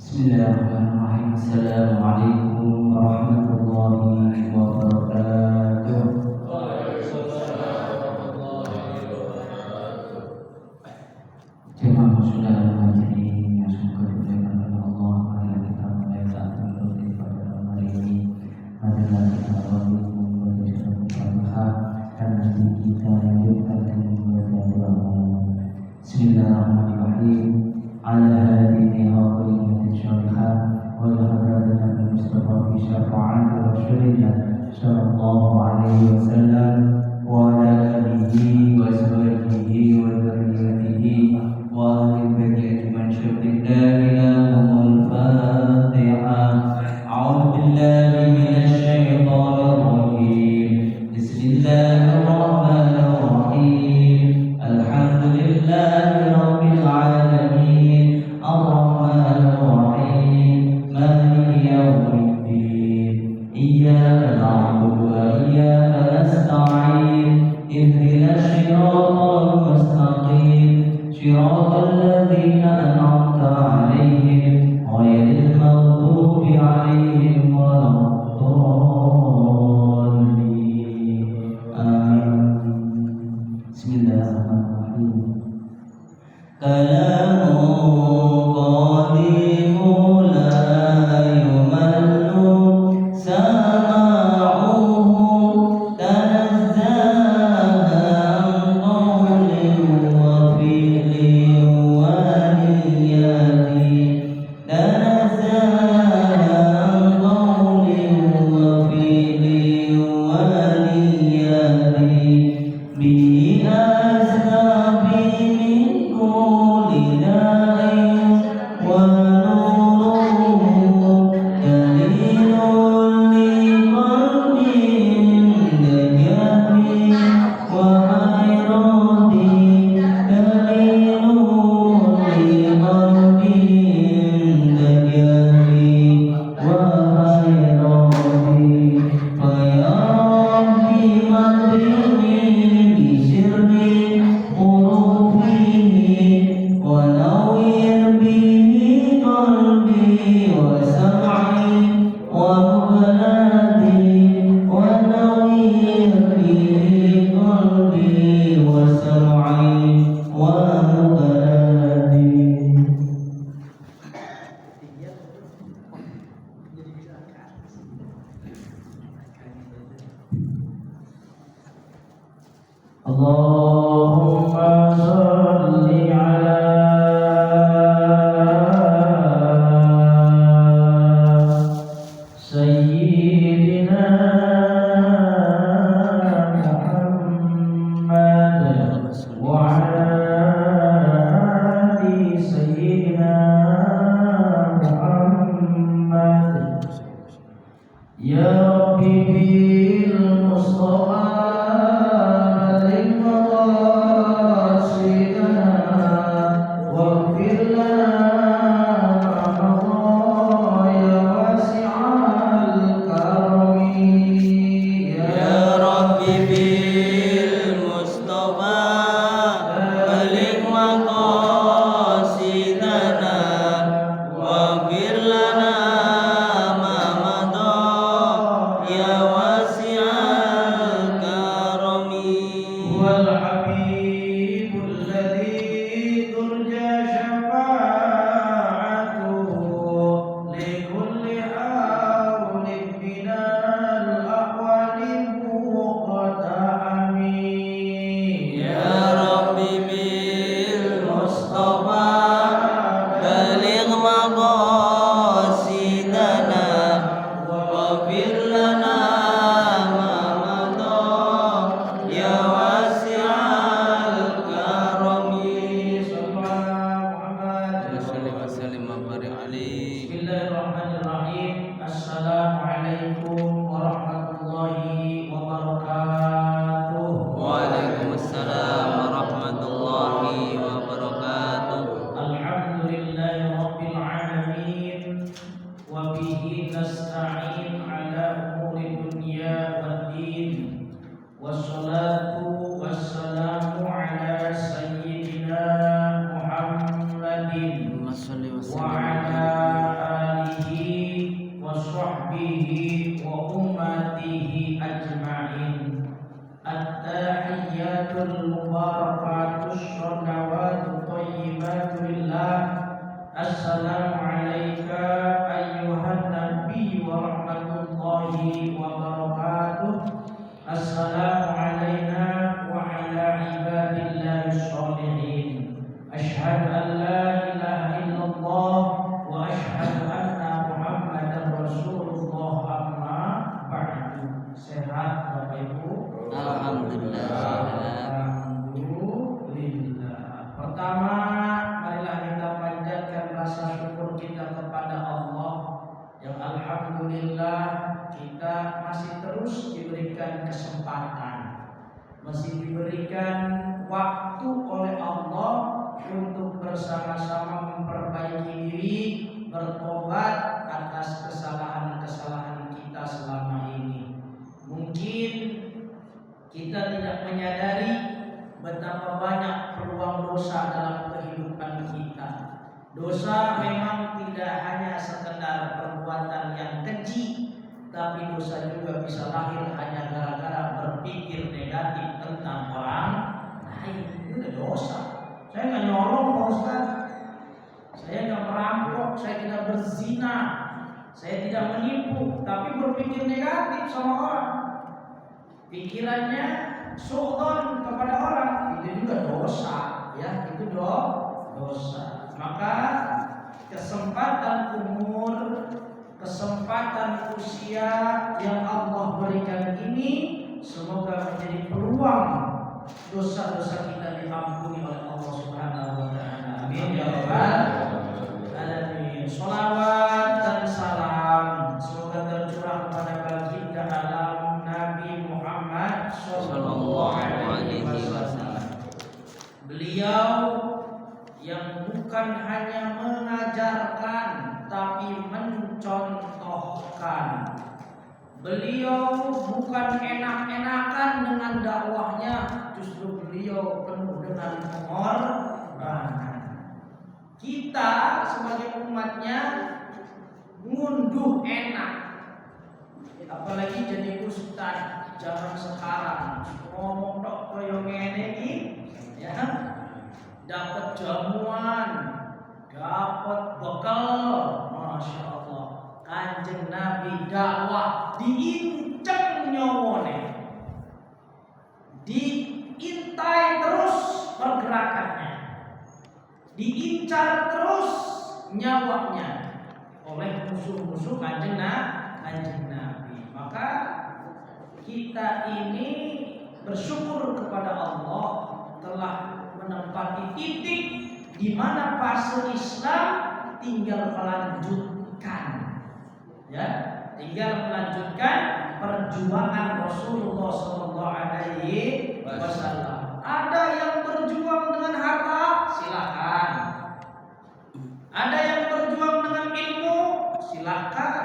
Bismillahirrahmanirrahim. Assalamualaikum warahmatullahi wabarakatuh. Jemaah muslimin hadirin yang semoga dimuliakan oleh Allah, marilah kita mulai taat menuruti pada malam hari ini. Marilah kita awali membaca surat Al-Fatihah dan nanti kita lanjutkan dengan membaca doa. Bismillahirrahmanirrahim. Ala hadhihi haqqillatin syarihah wa lahadana al-Mustafa fi syafa'ati rasulillah sallallahu alaihi wasallam wa ala alihi wa sahbihi wa dzurriyyatihi wa ahli baiti ajmain syukur la ilaha al-Fatihah. A'udzu billahi minasy syaithanir rajim. Bismillahirrahmanirrahim. Alhamdulillahi rabbil alamin. Ar-Rahmanir Rahim. Maliki yaumiddin. Iyyaka na'budu wa iyyaka nasta'in. Ihdinas siratal mustaqim. Siratal ladzina an'amta 'alaihim ghairil maghdubi 'alaihim waladdallin. Amin. Bismillahirrahmanirrahim. Kalamu qadimu la yumallu sama'uhu tanazzaha an qawlin wa fi'lin wa niyyati tanazzaha an qawlin wa fi'lin wa niyyati bi asbabi min kulli da'in wa nuruhu dalilun li qalbin najabi wa hayrati dalilun li qalbin najabi wa hayrati fa ya rabbi madrini bi sirri hurufihi wa nawwir bihi qalbi wa sam'i wa mubalati wa nawwir bihi qalbi wa sam'i wa mubalati. Allahumma salli ala sayyidina Muhammad wa ala ali sayyidina Muhammad. Ya Rabbi bil Mustafa Bismillahirrahmanirrahim. Assalamualaikum warahmatullahi wabarakatuh. Waalaikumsalam warahmatullahi wabarakatuh. Alhamdulillahi rabbil alamin wa bihi nasta'in ala umuri dunya waddin. Wassalatu wassalamu ala sayyidina Muhammadin Allahumma sholli wa sallim وعلى آله وصحبه وأمته أجمعين. التحيات المباركات الصلوات الطيبات لله. السلام عليك أيها النبي ورحمة الله وبركاته. السلام علينا وعلى عباد الله الصالحين. أشهد أن لا إله إلا الله وأشهد أن محمدا رسول الله. أما بعد. Sehat Bapak Ibu? Alhamdulillah. Alhamdulillah. Pertama, marilah kita panjatkan rasa syukur kita kepada Allah yang alhamdulillah kita masih terus diberikan kesempatan, masih diberikan waktu oleh Allah untuk bersama-sama memperbaiki diri, bertobat atas kesalahan-kesalahan kita selama ini. Mungkin kita tidak menyadari betapa banyak peluang dosa dalam kehidupan kita. Dosa memang tidak hanya sekedar perbuatan yang keji, tapi dosa juga bisa lahir hanya gara-gara berpikir negatif tentang orang lain. Itu udah dosa. Saya nggak nyolong Pak Ustaz, saya nggak merampok, saya tidak berzina, saya tidak menipu, tapi berpikir negatif sama orang, pikirannya suudzon kepada orang, itu juga dosa, ya, itu dosa. Maka kesempatan umur, kesempatan usia yang Allah berikan ini semoga menjadi peluang dosa-dosa kita diampuni oleh Allah Subhanahu wa taala. Amin ya rabbal alamin. Shalawat dan salam semoga tercurah kepada baginda alam Nabi Muhammad sallallahu alaihi wasallam. Beliau yang bukan hanya mengajarkan tapi mencontohkan. Beliau bukan enak-enakan dengan dakwahnya, justru beliau penuh dengan pengorbanan. Kita sebagai umatnya ngunduh enak, apalagi jadi ustaz zaman sekarang ngomong tok koyo ngene iki, ya, dapat jamuan, dapat bekal, masya Allah. Kanjeng Nabi dakwah diinceng nyawone, diintai terus pergerakannya, diincar terus nyawanya oleh musuh-musuh kanjeng Nabi. Maka kita ini bersyukur kepada Allah telah menempati titik di mana fase Islam tinggal melanjutkan, ya, tinggal melanjutkan perjuangan Rasulullah Sallallahu Alaihi Wasallam. Ada yang berjuang dengan harta, silakan. Ada yang berjuang dengan ilmu, silakan.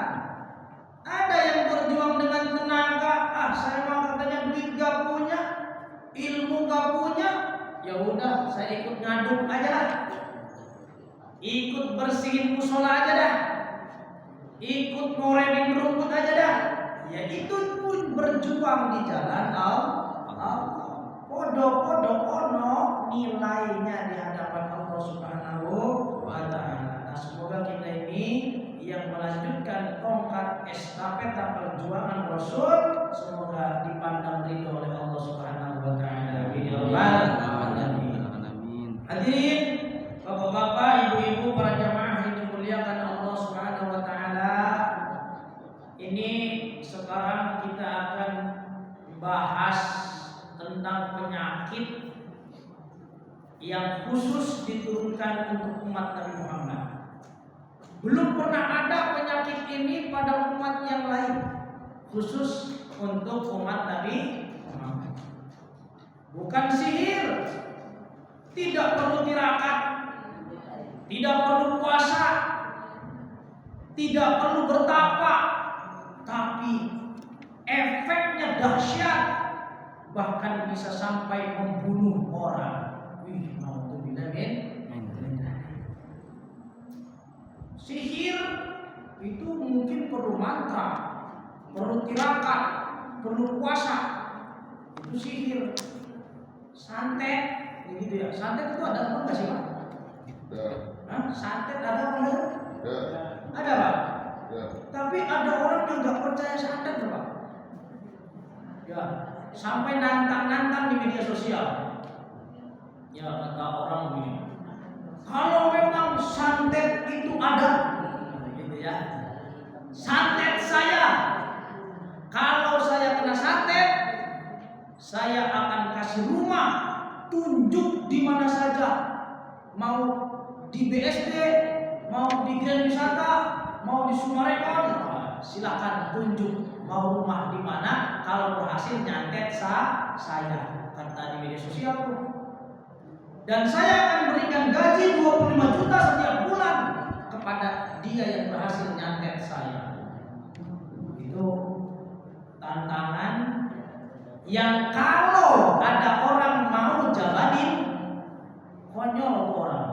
Ada yang berjuang dengan tenaga, saya mau katanya duit gak punya, ilmu gak punya, ya udah saya ikut ngaduk aja lah, ikut bersihin musola aja dah, ikut ngoremin rumput aja dah. Ya itu pun berjuang di jalan Allah. Podo-podo ono nilainya di hadapan Allah Subhanahu wa taala. Nah, semoga kita ini yang melanjutkan tongkat estafeta perjuangan Rasul semoga dipandang ridho oleh Allah Subhanahu wa taala. Amin ya rabbal alamin. Hadirin Bapak-bapak, ibu-ibu, para jamaah yang dimuliakan Allah Subhanahu wa taala. Ini sekarang kita akan bahas tentang penyakit yang khusus diturunkan untuk umat Nabi Muhammad. Belum pernah ada penyakit ini pada umat yang lain, khusus untuk umat Nabi Muhammad. Bukan sihir, tidak perlu tirakat, tidak perlu puasa, tidak perlu bertapa, tapi efeknya dahsyat, bahkan bisa sampai membunuh orang. perlu mantra, perlu tirakat, perlu puasa. Itu sihir. Santet, gitu ya. Santet itu ada apa nggak sih Pak? Hah? Santet ada apa enggak? Ada Pak. Tapi ada orang yang nggak percaya santet Pak. Ya, sampai nantang-nantang di media sosial. Ya kata orang begini, kalau memang santet itu ada, gitu ya. Santet saya, kalau saya kena santet, saya akan kasih rumah, tunjuk di mana saja, mau di BSD, mau di Grand Wisata, mau di Sumarekon, silakan tunjuk mau rumah di mana. Kalau berhasil nyantet saya, kata di media sosial tuh. Dan saya akan berikan gaji 25 juta setiap bulan kepada dia yang berhasil nyantet saya. Itu tantangan yang kalau ada orang mau jalanin, konyol tuh orang.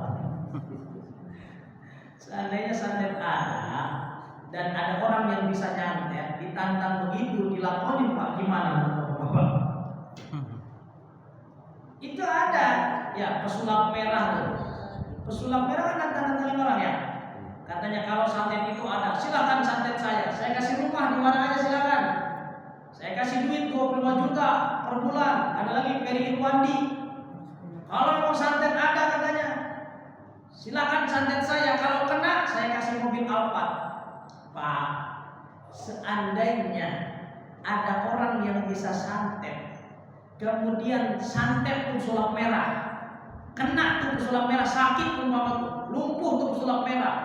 Seandainya santet ada dan ada orang yang bisa nyantet, ditantang begitu, dilakonin Pak, gimana menurut Bapak? Itu ada, ya pesulap merah tuh. Pesulap merah kan nantang-nantangin orang ya. Katanya kalau santet itu ada, silakan santet saya kasih rumah di mana aja silakan. Saya kasih duit 25 juta per bulan. Ada lagi Peri Irwandi. Kalau mau santet ada katanya, silakan santet saya. Kalau kena, saya kasih mobil Alphard. Pak, seandainya ada orang yang bisa santet, kemudian santet tuh pesulap merah, kena tuh pesulap merah, sakit umpama lumpuh tuh pesulap merah,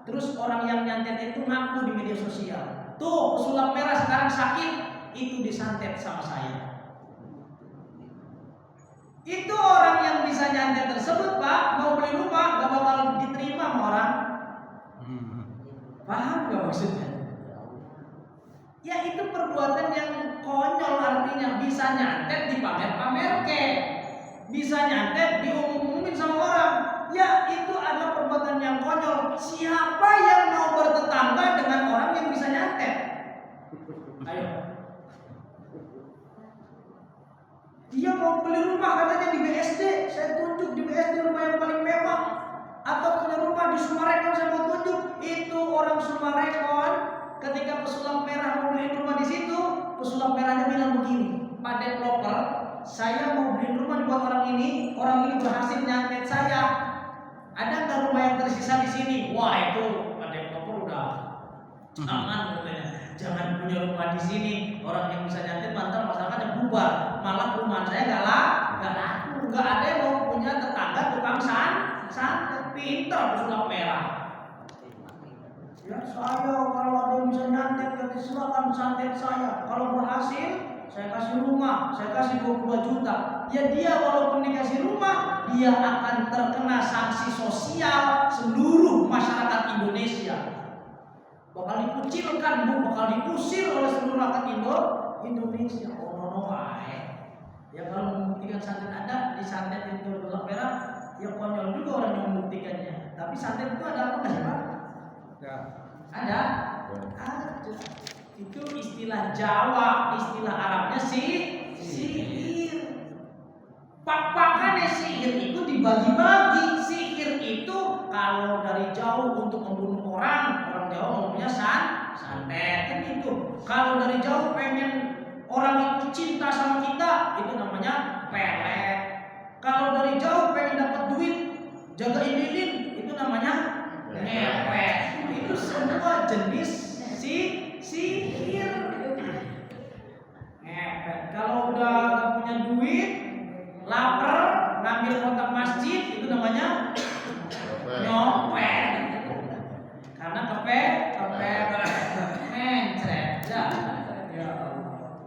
terus orang yang nyantet itu ngaku di media sosial, tuh pesulap merah sekarang sakit, itu disantet sama saya. Itu orang yang bisa nyantet tersebut Pak, mau beli rumah gak bakal diterima sama orang. Paham gak maksudnya? Ya itu perbuatan yang konyol, artinya bisa nyantet dipamer-pamer ke, bisa nyantet diumum-umumin sama orang. Ya itu adalah perbuatan yang konyol. Siapa yang mau bertetangga dengan orang yang bisa nyantet? Ayo. Dia mau beli rumah katanya di BSD, saya tunjuk di BSD rumah yang paling mewah. Atau punya rumah di Sumarekon, saya mau tunjuk. Itu orang Sumarekon, ketika pesulap merah mau beli rumah di situ, pesulap merahnya bilang begini, Pak developer, saya mau beli rumah buat orang ini berhasil nyantet saya. Ada nggak rumah yang tersisa di sini? Wah itu Pak developer udah aman katanya. Jangan punya rumah di sini, orang yang bisa nyantet mantar masyarakatnya bubar. Malah perumahan saya nggak laku, nggak ada yang mau punya tetangga tukang santet. Pintar pesulap merah. Ya saya kalau ada yang bisa nyantet, silakan santet saya. Kalau berhasil, saya kasih rumah, saya kasih 22 juta. Ya dia walaupun dikasih rumah, dia akan terkena sanksi sosial seluruh masyarakat Indonesia. Bakal dikucilkan, bakal diusir oleh seluruh rakyat Indonesia. Oh, ya kalau membuktikan santet ada, disantet itu pesulap merah, ya konyol juga orang yang membuktikannya. Tapi santet itu ada apa nggak sih Pak? Ya. Ada. Itu istilah Jawa, istilah Arabnya sihir. Pak-pakannya sihir itu dibagi-bagi. Sihir itu kalau dari jauh untuk membunuh orang Jawa ngomongnya santet kan itu. Kalau dari jauh pengen orang itu cinta sama kita, itu namanya pelet. Kalau dari jauh pengen dapat duit, jagain lilin, itu namanya ngepet. Itu semua jenis sihir. Ngepet. Kalau udah gak punya duit, lapar, ngambil kotak masjid, itu namanya nyopet. Karena kepet mencret. Ya Allah.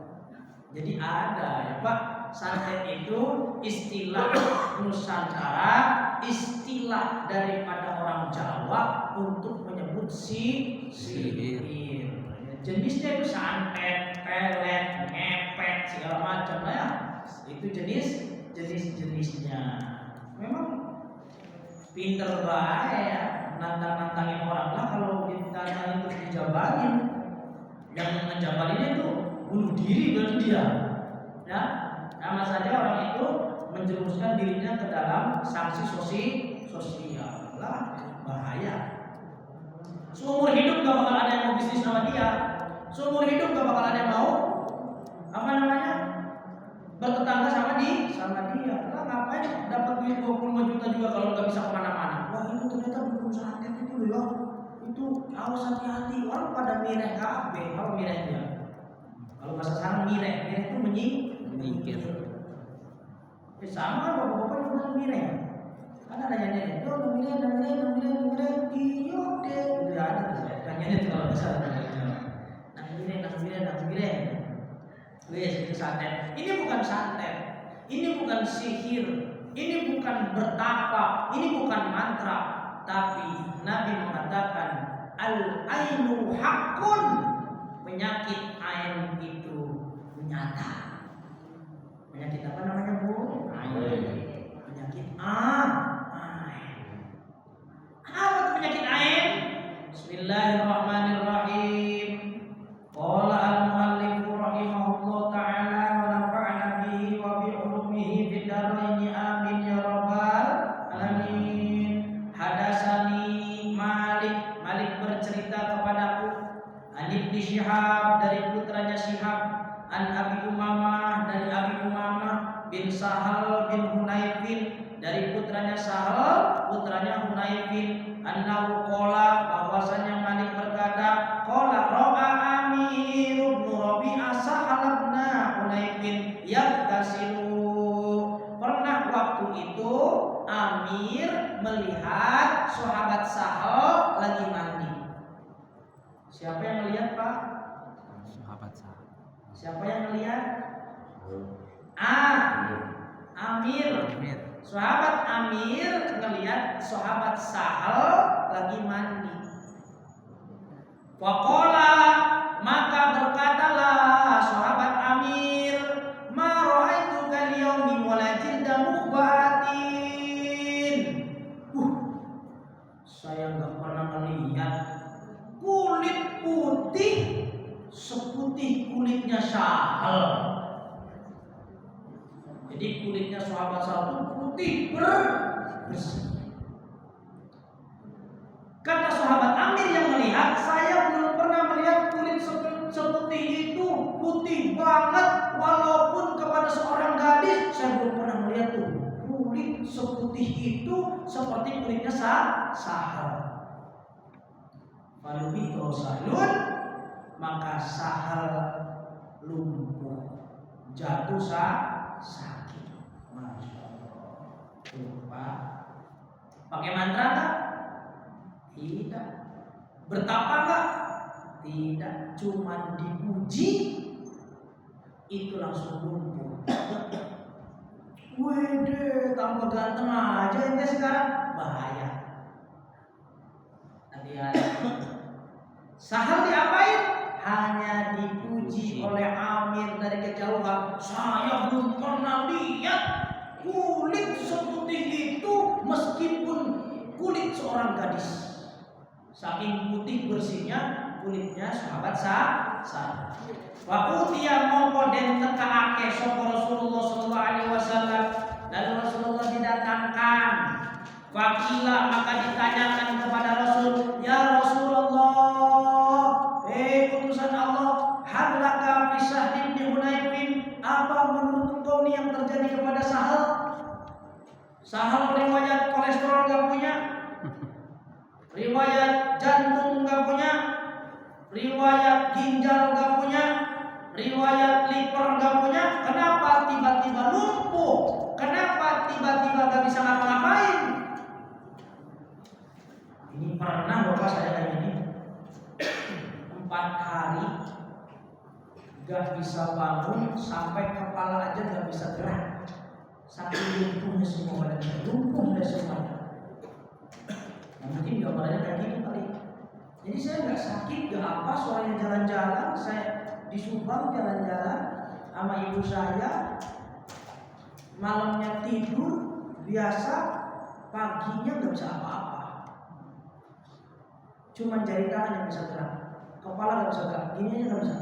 Jadi ada ya Pak, santet itu istilah Nusantara, istilah daripada orang Jawa untuk menyebut sihir. Jenisnya itu santet, pelet, ngepet, segala macam lah ya. Itu jenisnya. Memang pinter banget ya, nantang-nantangin orang lah. Kalau ditantangin terus dijabanin, Yang menjabal ini itu bunuh diri berarti dia. Ya, sama saja orang itu menjerumuskan dirinya ke dalam sanksi sosial lah, bahaya. Seumur hidup gak bakal ada yang mau bisnis sama dia. Seumur hidup gak bakal ada yang mau bertetangga sama dia. Lah ngapain dapat duit 25 juta juga kalau nggak bisa kemana-mana? Wah itu ternyata dukun santet itu loh ya. Itu awas hati-hati, orang pada mireh kabeh. Kalau mirehnya, kalau bahasa sekarang mireh itu menyingkir. Sama kan bapak-bapak yang bilang mireh. Kan ada yang mireh, itu mireh. Iya deh, udah ada tuh. Tanyanya tuh kalau besar. Nak mireh. Wes itu santet. Ini bukan santet. Ini bukan sihir. Ini bukan bertapa. Ini bukan mantra. Tapi Nabi mengatakan al-ainu haqqun. Penyakit ain itu nyata. Penyakit apa namanya, Bu? Ain. Penyakit ain. Apa penyakit ain? Bismillahirrahmanirrahim. Qala al-muallif rahimahullah ta'ala wa nafa'ana bihi wa bi ulumihi fid dharain amin ya rabbal alamin. Hadasani Malik bercerita kepadaku an Ibnu Syihab dari putranya Syihab, an Abi Umamah dari Abi Umamah bin Sahal bin Hunayfin dari putranya Sahal putranya Hunayfin, annahu qala bahwasanya Malik berkata qala ra'a Amir bin Rabi'ah Sahal bin Hunayfin yaghtasilu. Pernah waktu itu Amir melihat sahabat Sahal lagi mandi. Siapa yang melihat, Pak? Sahabat Sahal. Siapa yang melihat? Amir. Sahabat Amir melihat sahabat Sahal lagi mandi. Waqala, maka berkatalah sahabat Amir, ma ra'aitu kal yaumi wala jilda mukhbatin. Saya enggak pernah melihat kulit putih seputih kulitnya Sahal. Jadi kulitnya sahabat Sahal putih bersih. Kata sahabat Amir yang melihat, saya belum pernah melihat kulit seputih itu putih banget, walaupun kepada seorang gadis saya belum pernah melihat tuh kulit seputih itu seperti kulitnya Sahal. Falubito Sahlun, maka Sahal lumpuh, jatuh sakit. Masya Allah. Lupa. Pakai mantra tak? Tidak. Bertapa enggak? Tidak. Cuman dipuji itu langsung lumpuh. Wede, tambah ganteng aja ente sekarang. Bahaya. Hati-hati. Sahal diapain? Hanya dipuji oleh Amir dari kejauhan. Saya belum pernah lihat kulit seputih itu meskipun kulit seorang gadis. Saking putih bersihnya kulitnya sahabat Sahal. Wa utiya mongko den tekaake sapa Rasulullah sallallahu alaihi wasallam, dan Rasulullah didatangkan. Fakila, maka ditanyakan kepada Rasul, ya Rasulullah, utusan Allah, halaka fi Sahl bin Hunayfin, apa menurut engkau nih yang terjadi kepada Sahal? Sahal riwayat kolesterol enggak punya, riwayat jantung enggak punya, riwayat ginjal enggak punya, riwayat liver enggak punya. Kenapa tiba-tiba lumpuh? Kenapa tiba-tiba enggak bisa ngapa-ngapain? Ini pernah bapak saya kayak gini, 4 hari gak bisa bangun, sampai kepala aja gak bisa gerak, saking lumpuhnya semua badannya, lumpuhnya semuanya. Nah, mungkin gambarnya kayak gitu kali. Jadi saya gak sakit, gak apa, soalnya jalan-jalan, saya di Subang jalan-jalan sama ibu saya, malamnya tidur biasa, paginya gak bisa apa-apa. Cuma jari tangan yang bisa gerak. Kepala nggak bisa gerak, gini aja nggak bisa.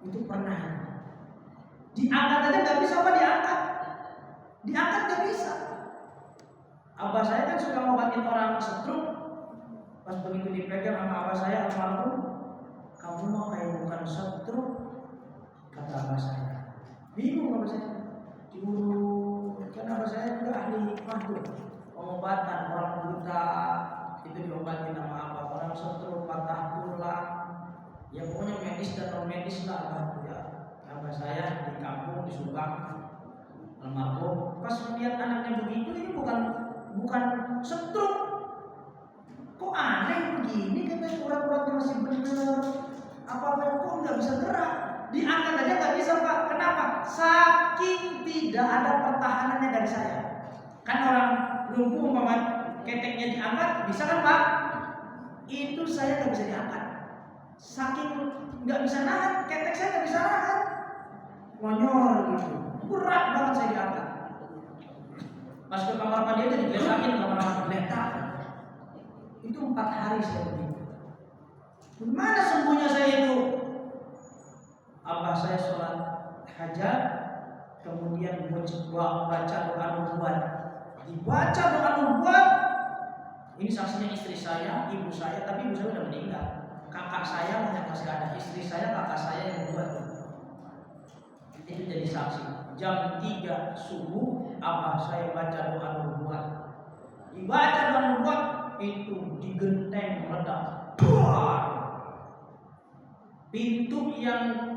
Itu pernah. Diangkat aja nggak bisa apa diangkat? Diangkat nggak bisa. Abah saya kan suka ngobatin orang stroke. Pas begitu dipegang sama abah saya almarhum, kamu mau kayak bukan stroke, kata abah saya. Bingung abah saya. Diurut, kan abah saya juga ahli makhluk pengobatan orang buta itu diobatin sama abah, orang stroke, patah tulang, ya pokoknya medis dan non medis lah abah ya. Abah saya di kampung di Subang almarhum, pas melihat anaknya begitu, ini bukan stroke, kok aneh begini, katanya urat-uratnya masih bener, apa-apa kok nggak bisa gerak, diangkat aja nggak bisa pak. Kenapa? Saking tidak ada pertahanannya dari saya. Kan orang lumpuh umpama keteknya diangkat bisa kan pak? Itu saya nggak bisa diangkat, saking nggak bisa nahan, ketek saya nggak bisa nahan, monyor gitu, berat banget saya diangkat. Pas ke kamar mandi itu digelesakin, kamar mandi geletak. Itu 4 hari saya begitu. Gimana sembuhnya saya itu? Abah saya sholat hajat, kemudian baca doa nubuat. Dibaca doa nubuat. Ini saksinya istri saya, ibu saya, tapi ibu saya sudah meninggal. Kakak saya yang masih ada, istri saya, kakak saya yang membuat. Itu jadi saksi. Jam 3 subuh, abah saya baca doa nubuat. Dibaca doa nubuat, itu digenteng meledak. Pintu yang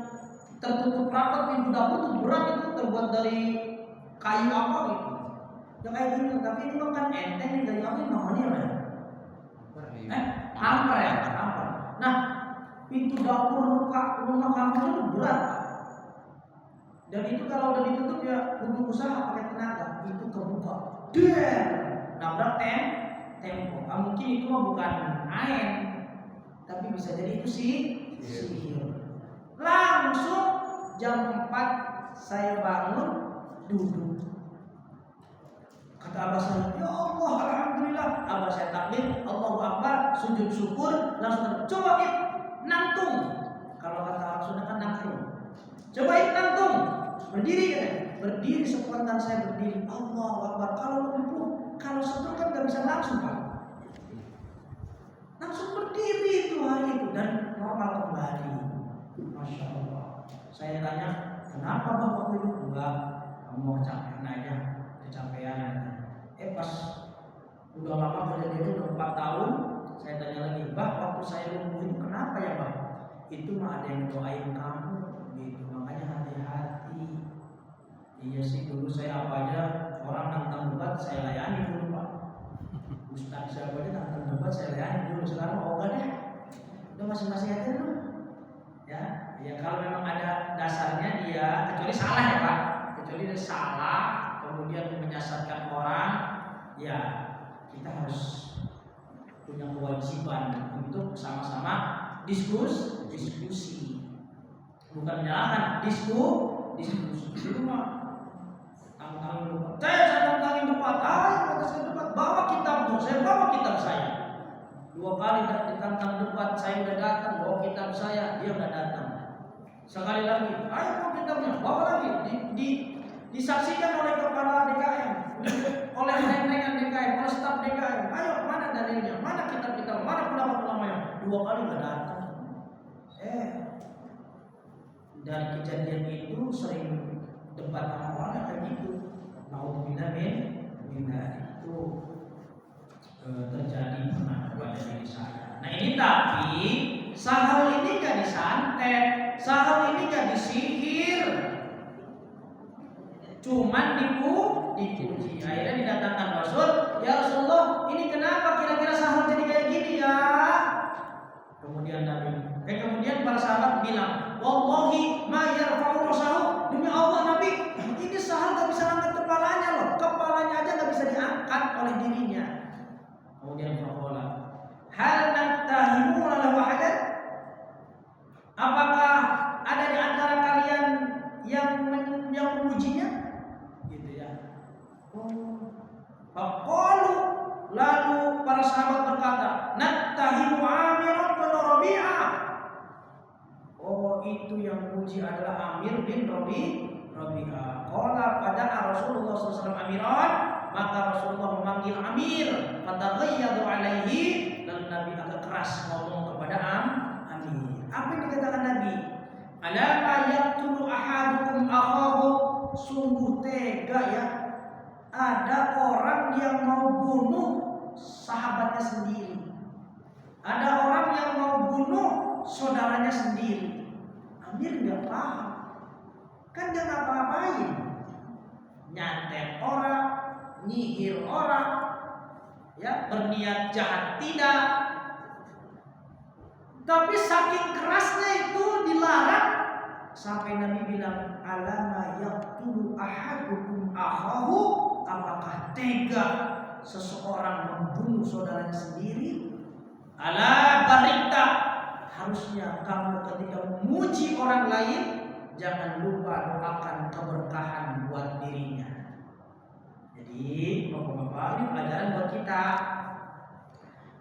tertutup rapat, pintu dapur itu berat, itu terbuat dari kayu apa gitu. Ya kayak gini, tapi ini kan enteng nih, dari apa namanya ya? Hamper ya, hamper. Nah, pintu dapur rumah kampung itu berat. Dan itu kalau udah ditutup ya butuh usaha pakai tenaga, itu kebuka. Der, nabrak tembok. Mungkin itu mah bukan air, tapi bisa jadi itu sihir. Langsung jam 4 saya bangun duduk. Kata abah saya, ya Allah, alhamdulillah. Abah saya takbir, Allahu Akbar, sujud syukur, langsung coba nantung. Kalau kata orang Sunda kan nantung. Coba nantung, berdiri katanya. Berdiri spontan saya berdiri, Allahu Akbar. Kalau lumpuh, kalau stroke kan nggak bisa langsung pak. Langsung berdiri itu hari itu dan normal kembali. Masya Allah. Saya tanya, kenapa bapak itu? Enggak, kamu mau kecapean aja, kecapean. Pas udah lama kerja itu udah 4 tahun, saya tanya lagi, Bah, waktu saya lumpuh itu kenapa ya Bah? Itu mah ada yang doain kamu, gitu. Makanya hati-hati. Iya sih, dulu saya apa aja orang nantang debat saya layani dulu Pak. Ustaz siapa aja nantang debat saya layani dulu. Sekarang mau enggak deh, udah masing-masing aja dulu. Ya kalau memang ada dasarnya dia, kecuali salah ya Pak, kecuali dia salah kemudian menyesatkan orang, ya kita harus punya kewajiban untuk sama-sama diskusi, bukan menyalahkan, diskusi. Di rumah tanggung debat, saya tanggung debat, ayo debat, bawa kitabmu, saya bawa kitab saya. 2 kali ditantang debat, saya udah datang, bawa kitab saya, dia udah datang. Sekali lagi, ayo bawa kitabnya, bawa lagi, disaksikan oleh kepala DKM, oleh rentengan DKM, oleh staf DKM. Ayo, mana dalilnya, mana kitab-kitab, mana ulama-ulamanya? 2 kali nggak datang. Dari kejadian itu sering debat sama orang kayak gitu. Naudzubillah min itu terjadi pernah pada diri saya. Nah ini tapi sahal ini gak disantet, sahal ini gak disihir, cuman dipuji. Akhirnya didatangkan Rasul, ya Rasulullah, ini kenapa kira-kira sahal jadi kayak gini ya? Kemudian para sahabat bilang, wallahi ma yarfa'u rasahu, demi Allah Nabi, ini sahal gak bisa angkat kepalanya loh, kepalanya aja gak bisa diangkat oleh dirinya. Kemudian faqala, hal nattahimu lahu hadat? Apakah ada di antara kalian yang memujinya? Gitu ya. Faqalu, lalu para sahabat berkata, nattahimu Amir bin Rabi'ah. Oh, itu yang puji adalah Amir bin Rabi'ah. Qala pada Rasulullah SAW amiran, maka Rasulullah memanggil Amir, fataghayyadu alaihi, lalu Nabi agak keras ngomong kepada Amir. Apa yang dikatakan Nabi? Alama yaqtulu ahadukum akhahu, sungguh tega ya. Ada orang yang mau bunuh sahabatnya sendiri. Ada orang yang mau bunuh saudaranya sendiri. Amir nggak paham. Kan dia ngapa-ngapain, nyantet orang, nyihir orang, ya, berniat jahat tidak. Tapi saking kerasnya itu dilarang sampai Nabi bilang, alama yaqtulu ahadukum akhahu, apakah tega seseorang membunuh saudaranya sendiri? Ala barikta, harusnya kamu ketika memuji orang lain jangan lupa doakan keberkahan buat dirinya. Jadi bapak-bapak, ini pelajaran buat kita.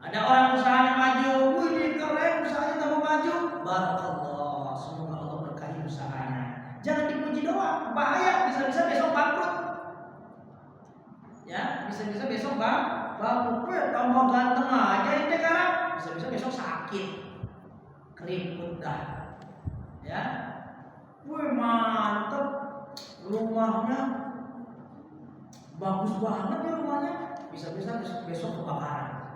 Ada orang usahanya maju, wih keren usahanya tambah maju, barakallah, semoga Allah berkahi usahanya. Jangan dipuji doang, bahaya, bisa-bisa besok bangkrut. Ya, bisa-bisa besok bangkrut. Tambah ganteng aja ini sekarang, bisa-bisa besok sakit, keriput dah. Ya, wih mantep, rumahnya bagus banget ya rumahnya, bisa-bisa besok kebakaran.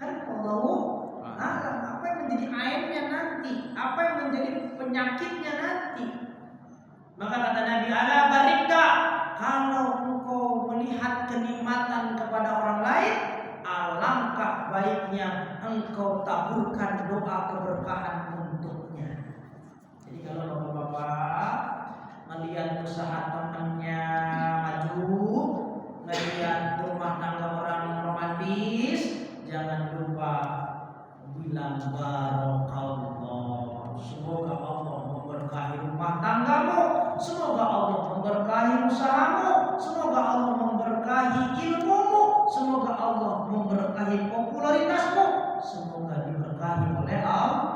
Kan Allah alam apa yang menjadi airnya nanti, apa yang menjadi penyakitnya nanti. Maka kata Nabi, ala barikta, kalau engkau melihat kenikmatan kepada orang lain, alangkah baiknya engkau taburkan doa keberkahan untuknya. Jadi kalau bapak-bapak melihat usaha temannya maju, melihat rumah tangga orang romantis, jangan lupa bilang barakallah. Semoga Allah memberkahi rumah tanggamu, semoga Allah memberkahi usahamu, semoga Allah memberkahi ilmumu, semoga Allah memberkahi popularitasmu, semoga diberkahi oleh Allah.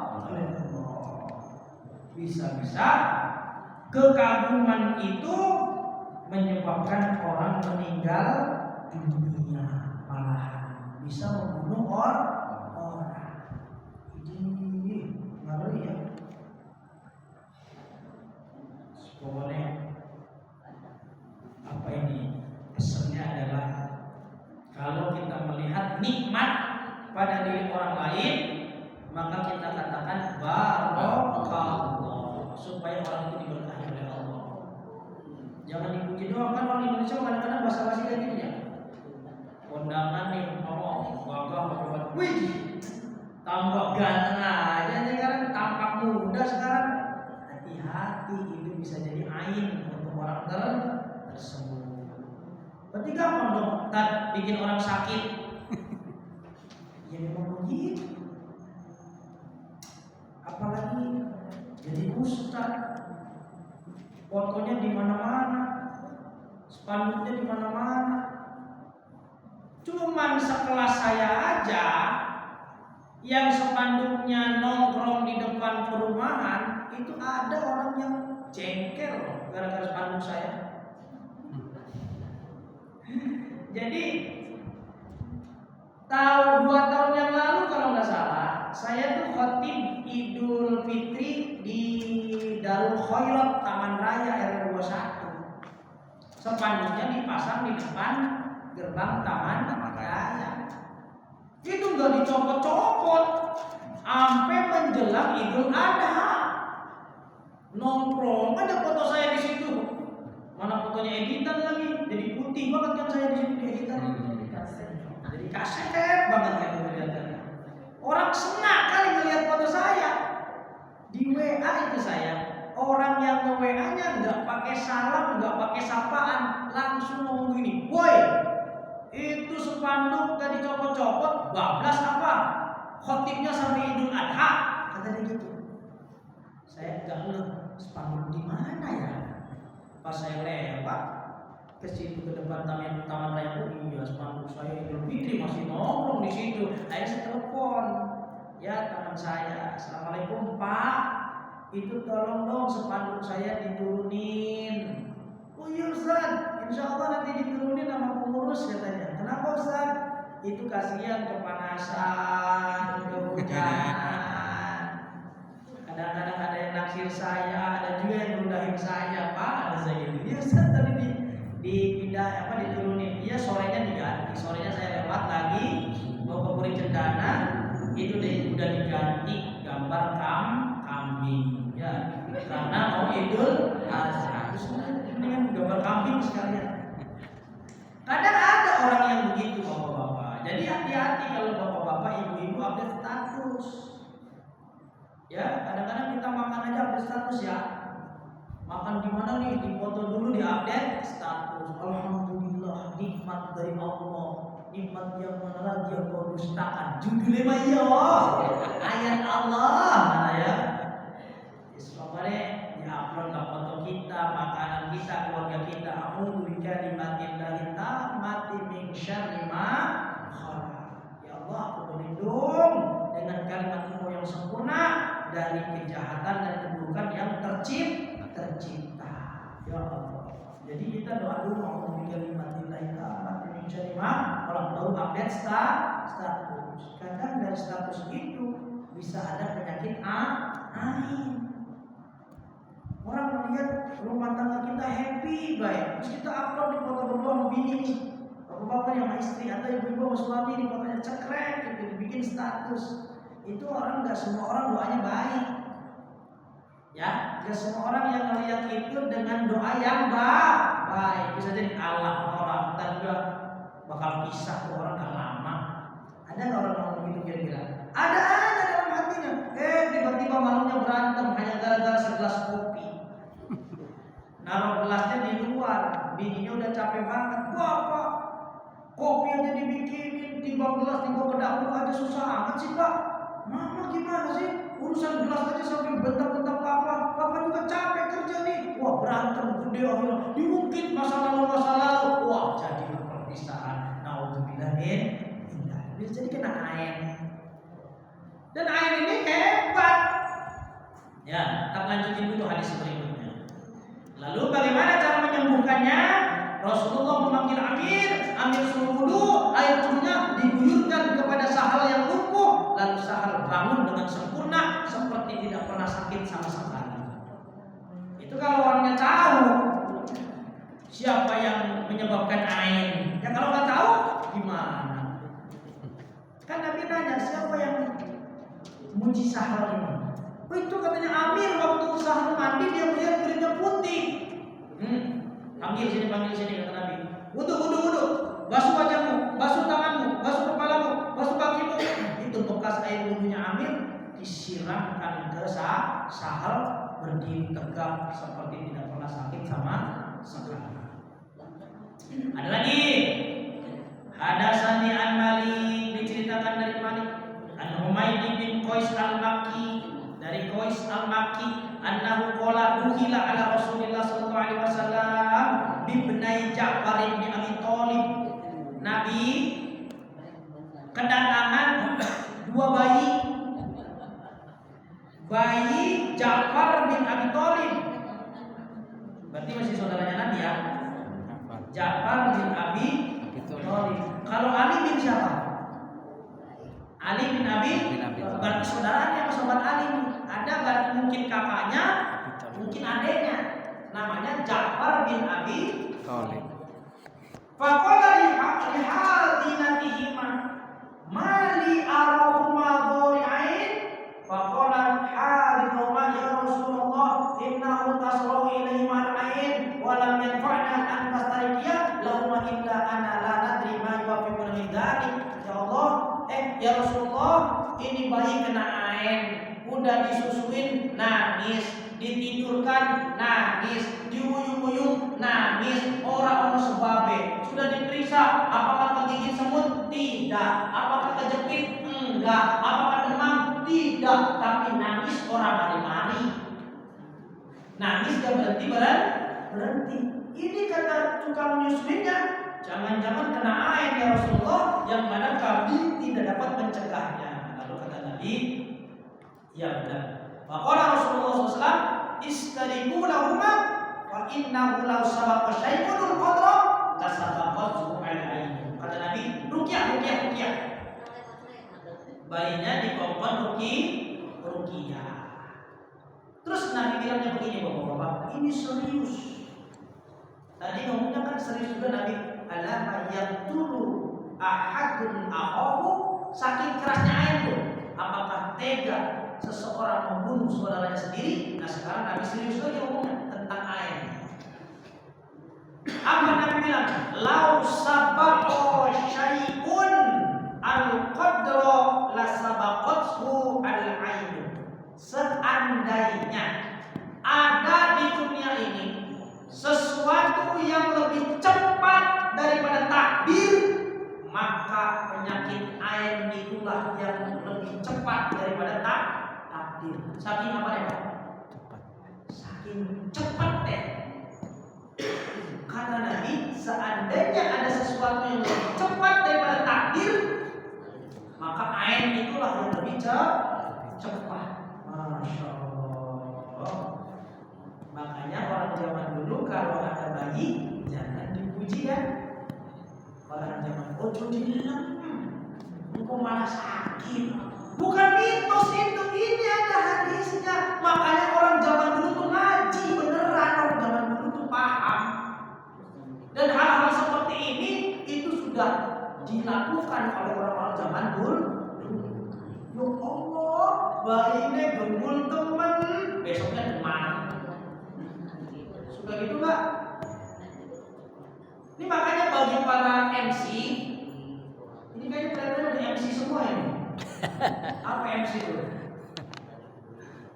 Bisa-bisa kekaguman itu menyebabkan orang meninggal dunia, malahan bisa membunuh orang. Ini ngeri ya. Pokoknya apa ini? Pesannya adalah kalau kita melihat nikmat pada diri orang lain, maka kita katakan barakallah, supaya orang itu diberkahi oleh Allah. Jangan dipuji doang, kan orang Indonesia kadang-kadang basa-basi kayak gitu ya. Kondangan nih, ngomong bangga, wih, tambah ganteng aja sekarang, tampak muda sekarang. Hati-hati, itu bisa jadi ain untuk orang tersebut. Berarti gampang dong, bikin orang sakit. Ya memang begitu. Apalagi jadi ustaz, fotonya di mana-mana, spanduknya di mana-mana. Cuman sekelas saya aja yang spanduknya nongkrong di depan perumahan, itu ada orang yang jengkel loh gara-gara spanduk saya. Jadi tahun 2 tahun yang lalu kalau nggak salah, saya tuh khotib Idul Fitri di Darul Khairat Taman Raya RW 21. Spanduknya dipasang di depan gerbang Taman Raya. Itu nggak dicopot-copot sampai menjelang Idul Adha. Nongkrong ada foto saya di situ. Mana fotonya editan lagi? Jadi putih banget kan saya di situ di editan. Jadi kaset banget kan kelihatannya. Orang senang kali melihat foto saya di WA itu saya. Orang yang nge-WA-nya nggak pakai salam, nggak pakai sapaan, langsung ngomong gini, "Woi, itu spanduk gak dicopot-copot, bablas apa? Khotibnya sampai Idul Adha," kata dia gitu. Saya nggak ngeh, spanduk di mana ya? Pas saya lewat ke situ ke depan taman raya, oh iya spanduk saya Idul Fitri masih nongkrong di situ. Akhirnya saya telepon Ya teman saya, assalamualaikum Pak, itu tolong dong spanduk saya diturunin. Oh iya Ustaz, insya Allah nanti diturunin sama pengurus katanya. Kenapa Ustaz? Itu kasihan kepanasan, kehujanan. Kadang-kadang ada yang naksir saya, ada juga yang ngerudahin saya, Pak. Ada saya gitu. Ya Ustaz tadi dipindah diturunin. Iya sorenya diganti. Sorenya saya lewat lagi mau ke Puri Cendana, itu udah diganti gambar kambing. Ya, karena mau Idul Adha. Ini kan gambar kambing sekalian. Kadang ada orang yang begitu bapak-bapak. Jadi hati-hati kalau bapak-bapak, ibu-ibu update status. Ya, kadang-kadang kita makan aja update status ya. Makan di mana nih? Dipoto dulu di update status. Alhamdulillah, nikmat dari Allah. Nikmat yang mana lagi yang kau dustakan? Judulnya mah iya. Ayat Allah mana ya? Pokoknya diupload ke foto kita, makanan kita, keluarga kita. A'udzu bikalimatillahi tammati min syarri ma khalaq. Ya Allah, aku berlindung dengan kalimat-Mu yang sempurna dari kejahatan dan keburukan yang tercipta. Ya Allah. Jadi kita doa dulu, a'udzu bikalimatillahi tammati min syarri ma khalaq, baru update status. Kadang dari status itu bisa ada penyakit ain. Orang melihat rumah tangga kita happy baik, terus kita upload di foto berdua sama bini nih, bapak-bapak yang sama istri atau ibu-ibu sama suami di fotonya cekrek gitu, dibikin status. Itu orang, nggak semua orang doanya baik, ya, nggak semua orang yang melihat itu dengan doa yang baik. Bisa jadi Allah orang, dan juga bakal pisah tuh orang gak lama. Ada nggak orang ngomong gitu kira-kira? Ada dalam hatinya. Tiba-tiba malamnya berantem hanya gara-gara segelas kopi. Naruh gelasnya di luar, bininya udah capek banget. Bapak, kopi aja dibikinin, timbang gelas dibawa ke dapur aja susah amat sih Pak. Mama gimana sih? Urusan gelas aja sampai bentak-bentak Papa. Papa juga capek kerja nih. Wah berantem gede akhirnya. Diungkit masa lalu. Wah jadilah perpisahan. Naudzubillah min. Bisa jadi kena air. Dan air ini hebat. Ya, kita lanjutin dulu hadis berikutnya. Lalu bagaimana cara menyembuhkannya? Rasulullah memanggil Amir suruh wudu, air wudunya diguyurkan kepada Sahal yang lumpuh, lalu Sahal bangun dengan sempurna seperti tidak pernah sakit sama sekali. Itu kalau orangnya tahu siapa yang menyebabkan air. Ya kalau nggak tahu gimana? Kan Nabi nanya siapa yang muji Sahal ini? Oh itu katanya Amir waktu Sahal mandi dia melihat kulitnya putih. Panggil sini kata Nabi. Wudu. Basuh wajahmu, basuh tanganmu, basuh kepalamu, basuh kakimu. Itu bekas air wudunya Amir disiramkan ke Sahal, berdiri tegak seperti tidak pernah sakit sama sekali. Ada lagi. Hadasani an Malik, diceritakan dari Malik. An Humaid bin Qais al-Makki, dari Qais al-Makki, annahu qala duhila ala Rasulillah sallallahu alaihi wasallam bibnai Ja'far bin Abi Thalib. Nabi kedatangan dua bayi Ja'far bin Abi Thalib. Berarti masih saudaranya Nabi ya. Ja'far bin Abi Thalib. Kalau Ali bin siapa? Ali bin Abi, berarti saudaranya sobat Ali nih. Ada berarti mungkin kakaknya, mungkin adiknya. Namanya Ja'far bin Abi Thalib. Faqala li hadinatihima mali arahuma dhari'ain. Faqala hadinahuma ya Rasulullah innahu tasrahu ilaihi al-ain wa lam yanfa'na an tastarikiya lahuma illa ana la nadri ma yuwafiquna min dhalik. Ya Allah, ya Rasulullah, ini bayi kena ain, udah disusuin nangis, ditidurkan nangis, diuyung-uyung nangis, orang sebabe. Sudah diperiksa apakah kegigit semut? Tidak. Apakah kejepit? Enggak. Apakah demam? Tidak. Tapi nangis orang mari-mari. Nangis gak berhenti. Ini kata tukang menyusuinya, jangan-jangan kena ain ya Rasulullah, yang mana kami tidak dapat mencegahnya. Lalu kata yabla. Wa qala Rasulullah SAW, istariqu lahuma wa innahu law sabaqa syai'un qadra la sabaqathu al-ain. Kata Nabi, ruqyah. Bayinya dikongkon ruqyah. Terus Nabi bilangnya begini, Bapak-bapak, ini serius. Tadi ngomongnya kan serius juga Nabi. Ala yaqtulu ahadun akhahu, saking kerasnya ayat tuh. Apakah tega seseorang membunuh saudaranya sendiri? Nah sekarang Nabi serius lagi ngomongnya tentang ayat. Apa Nabi bilang? Lau sabaqa syai'un al-qadra la sabaqathu al-ain. Seandainya ada di dunia ini sesuatu yang lebih cepat daripada takdir, maka penyakit ain itulah yang lebih cepat daripada takdir. Saking apa ya? Saking cepat deh. Kata Nabi, seandainya ada sesuatu yang lebih cepat daripada takdir, maka ain itulah yang lebih cepat. Masya Allah. Makanya orang zaman dulu kalau ada bayi jangan dipuji ya. Orang zaman engkau malah sakit. Bukan mitos itu, ini ada hadisnya. Makanya orang zaman dulu tuh ngaji beneran, orang zaman dulu tuh paham. Dan hal-hal seperti ini itu sudah dilakukan oleh orang-orang zaman dulu. Ya Allah, bayi ini gembul temen, besoknya demam. Suka gitu Mbak? Ini makanya bagi para MC, ini kayaknya kelihatannya udah MC semua ini. Apa MC itu?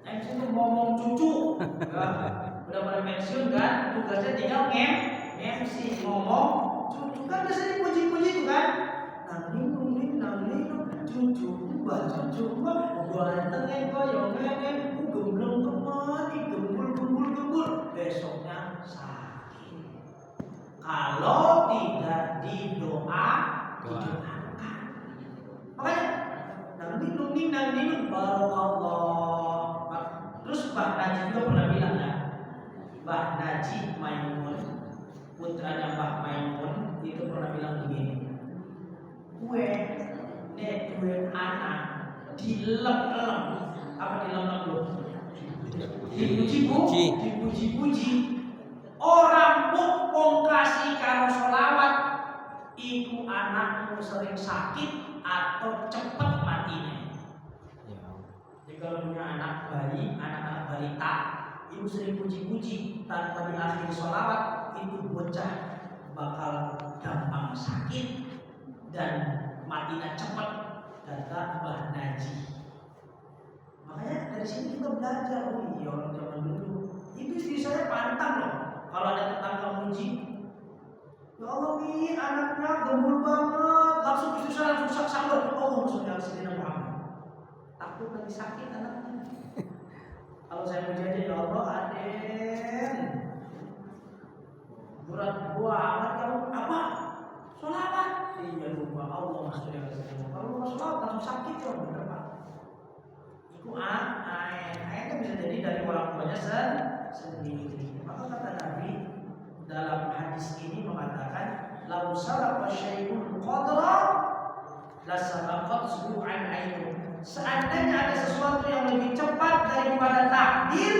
MC itu ngomong cucu. Udah pada pensiun kan, tugasnya tinggal MC ngomong cucu kan biasanya dipuji-puji tuh kan. Nang cucu gua ganteng goyong gemblong kemari gembul besoknya sakit kalau tidak didoakan. Makanya nang minum barakallah. Terus Mbah Najib juga pernah bilang ya, Mbah Najib Maimun, putranya Mbah Maimun itu pernah bilang begini, gue anak dilem-lem, apa dilem-lem dulu? Dipuji-puji. Orang mukpong kasih karo sholawat, iku anakmu sering sakit atau cepet matinya. Jadi kalau punya anak balita, ibu sering puji-puji tanpa diakhiri sholawat, itu bocah bakal gampang sakit dan matinya cepat, kata Mbah Najib. Makanya dari sini kita belajar, oh iya orang zaman dulu itu istri saya pantang loh kalau ada tetangga muji, ya Allah nih anaknya gembul banget, langsung istri saya langsung sambar, oh maksudnya Sayyidina Muhammad, takut lagi sakit anaknya. Kalau saya muji aja, ya Allah Aden berat banget kamu, apa? Sholawat. Iya lupa Allah maksudnya Sayyidina Muhammad. Kalau sholawat langsung sakit ya bener Pak. Itu ayat bisa jadi dari orang tuanya sendiri. Maka kata Nabi dalam hadis ini mengatakan, lau salaqa syai'un qadra la sabaqathu an ainu. Seandainya ada sesuatu yang lebih cepat daripada takdir,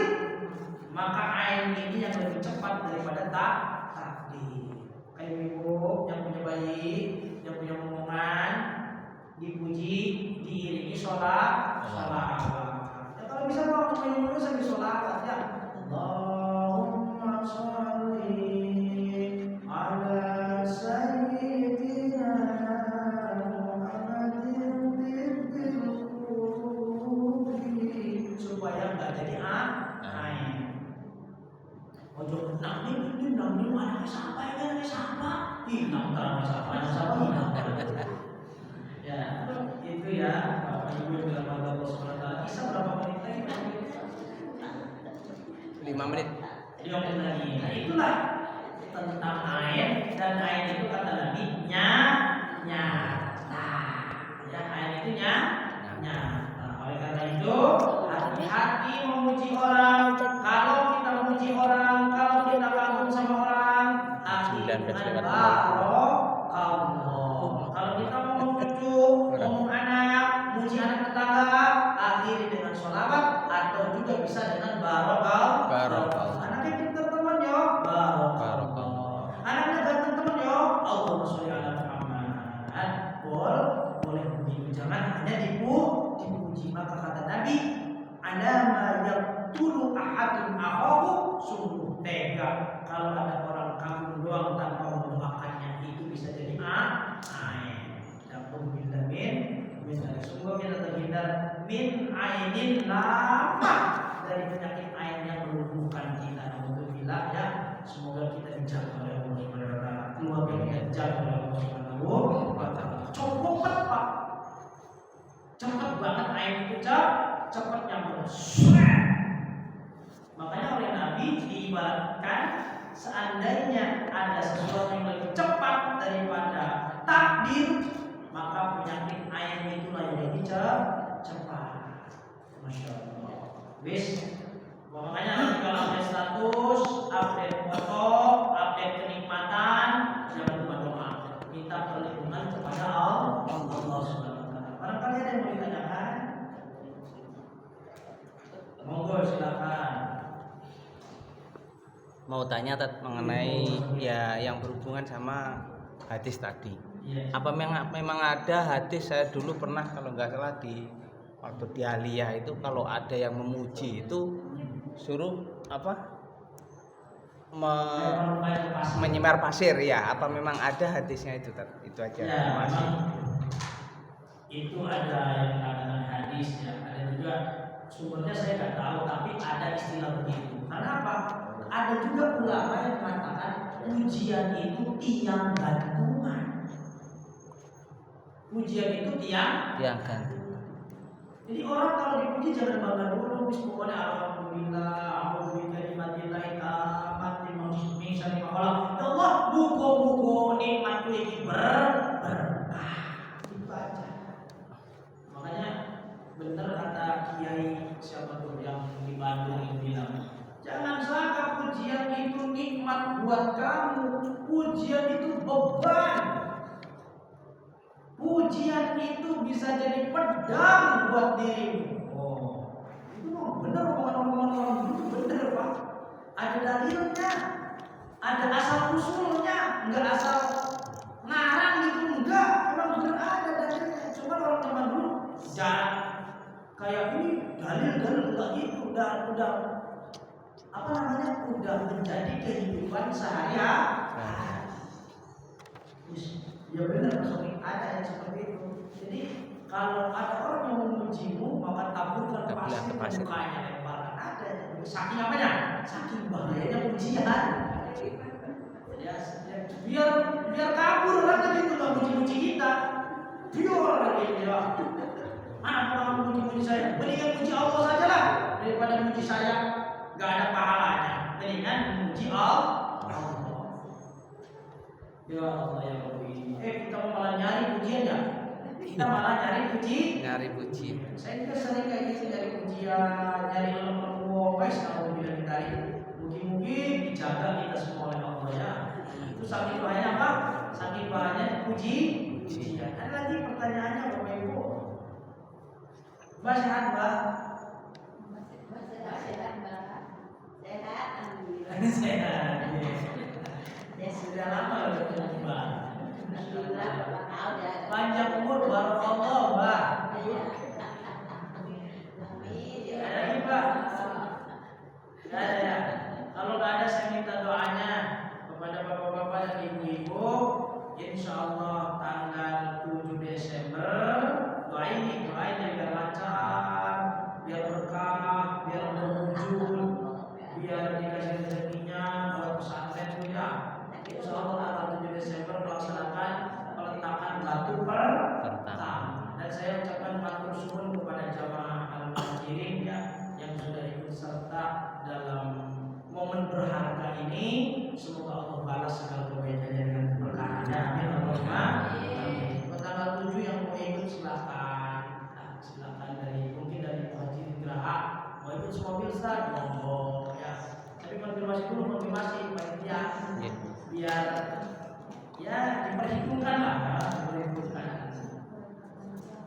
maka ain ini yang lebih cepat daripada takdir. Kayak ibu yang punya bayi, yang punya omongan, dipuji, diiringi sholat. Ya kalau bisa mau ngomong sambil sholat ya. Allahumma sholli ala sayyidina Muhammadin tibbil qulubi, supaya enggak jadi ain. Ojo nang ini ada siapa ya, ada siapa? Hilang terang siapa? Ya, itu ya. Bapak Ibu yang dirahmati Allah Subhanahu wa taala. Bisa berapa menit lagi? 5 menit. 5 menit lagi. Nah, itulah tentang ain, dan ain itu kata Nabi nyata. Ya, ain itu nyata. hati-hati memuji orang. Kalau kita memuji orang, kalau kita kagum sama orang, akhirnya Allah. Kalau kita ngomong cucu, ngomong anak, muji anak tetangga, akhiri dengan sholawat atau juga bisa dengan barokah. Anaknya pintar teman yo, barokah. Anaknya ganteng teman yo, Allahumma sholli ala Muhammad. Boleh begitu, jangan hanya dipuji. Maka kata Nabi, ada yang tulu ahadun akhahu, sungguh tega kalau ada orang kagum doang tanpa mendoakannya, itu bisa jadi ain. Alhamdulillah semoga kita terhindar min ainin lama, dari penyakit ain yang melumpuhkan kita. Alhamdulillah ya, semoga kita dijaga oleh Allah Subhanahu wa taala, keluarga kita dijaga oleh Allah Subhanahu wa taala. Cepat Pak, cepat banget ain itu cepat nyampe. Makanya oleh Nabi diibaratkan seandainya ada sesuatu yang lebih cepat daripada takdir, maka penyakit ain itulah yang lebih cepat. Masya Allah. Makanya kalau update status, update foto, update kenikmatan, jangan lupa doa, minta perlindungan kepada Allah Subhanahu wa taala. Barangkali ada yang mau ditanyakan? Monggo silakan. Mau tanya mengenai ya yang berhubungan sama hadis tadi. Apa memang ada hadis, saya dulu pernah kalau nggak salah di waktu di aliyah itu, kalau ada yang memuji itu suruh menyemar pasir ya, apa memang ada hadisnya itu aja. Ya, memang itu ada yang mengatakan hadis ya, ada juga sumbernya saya nggak tahu, tapi ada istilah begitu. Karena apa? Ada juga ulama yang mengatakan ujian itu tiang gantungan. Ujian itu tiang gantungan. Jadi orang kalau dipuji jangan bangga dulu, pokoknya alhamdulillah, alhamdulillah nikmatillahi ta'amat min syarri ma khalaq. Ya Allah, muga-muga nikmatku iki berkah. Itu aja. Makanya benar kata Kiai siapa tuh yang di Bandung yang bilang, jangan sangka pujian itu nikmat buat kamu, pujian itu beban. Pujian itu bisa jadi pedang buat dirimu. Oh, itu benar omongan-omongan orang dulu, benar Pak. Ada dalilnya, ada asal usulnya, enggak asal ngarang gitu, enggak. Memang benar ada dalilnya. Cuma orang zaman dulu jarang kayak ini dalil enggak gitu, udah udah menjadi kehidupan sehari-hari. Ya benar, maksudnya ada yang seperti itu. Jadi kalau ada orang yang memujimu, maka taburkan pasir mukanya, lemparkan. Ada saking apanya? Saking bahayanya pujian. Ya, biar kabur orang begitu nggak muji-muji kita. Biar lagi ya. Mana orang memuji-muji saya? Mendingan muji Allah saja lah daripada muji saya. Gak ada pahalanya. Mendingan memuji Allah. Ya Allah ya Rabbi. Kita malah nyari pujian ya. Kita malah nyari puji. Saya juga sering kayak gitu, nyari pujian, nyari lembaga guys, kalau bilang kita ini. Mungkin dijaga kita semua oleh Allah ya. Itu saking bahaya apa? Saking bahaya pujian. Ada lagi pertanyaannya Bapak Ibu? Mbak sehat Mbak? Sehat alhamdulillah. Sehat. Sudah lama udah ketemu Mbak. Panjang umur barakallah Mbak. Ada lagi Mbak? Tidak ada ya. Kalau nggak ada saya minta doanya kepada bapak-bapak dan ibu-ibu. Insya Allah tanggal 7 Desember doain biar lancar,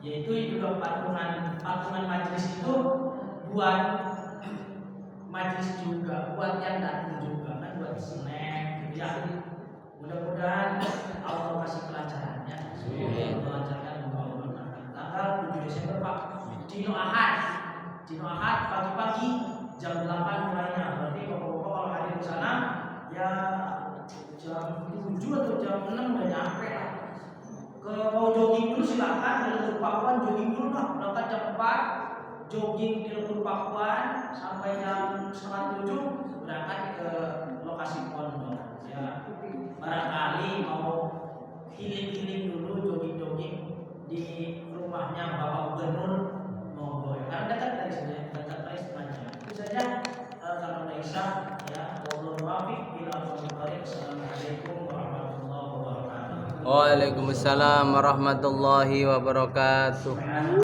yaitu juga patungan majelis itu buat majelis juga, buat yang datang juga kan, buat snack gitu ya. Mudah-mudahan Allah kasih kelancarannya. Melancarkan tanggal 7 Desember Pak. Cino Ahad pagi-pagi jam 8 mulainya. Berarti bapak-bapak kalau hadir di sana ya jam 7 atau jam 6 udah nyampe lah. Ke mau jogging dulu silakan di Lembur Pakuan, jogging dulu lah, berangkat jam 4 jogging di Lembur Pakuan sampai jam 6:30 berangkat ke lokasi pondok ya. Barangkali mau healing dulu, jogging di rumahnya Bapak Gubernur monggo ya. Karena dekat dari sini, dekat dari semuanya. Itu saja kalau ada isya ya. Assalamualaikum warahmatullahi wabarakatuh. Waalaikumsalam warahmatullahi wabarakatuh.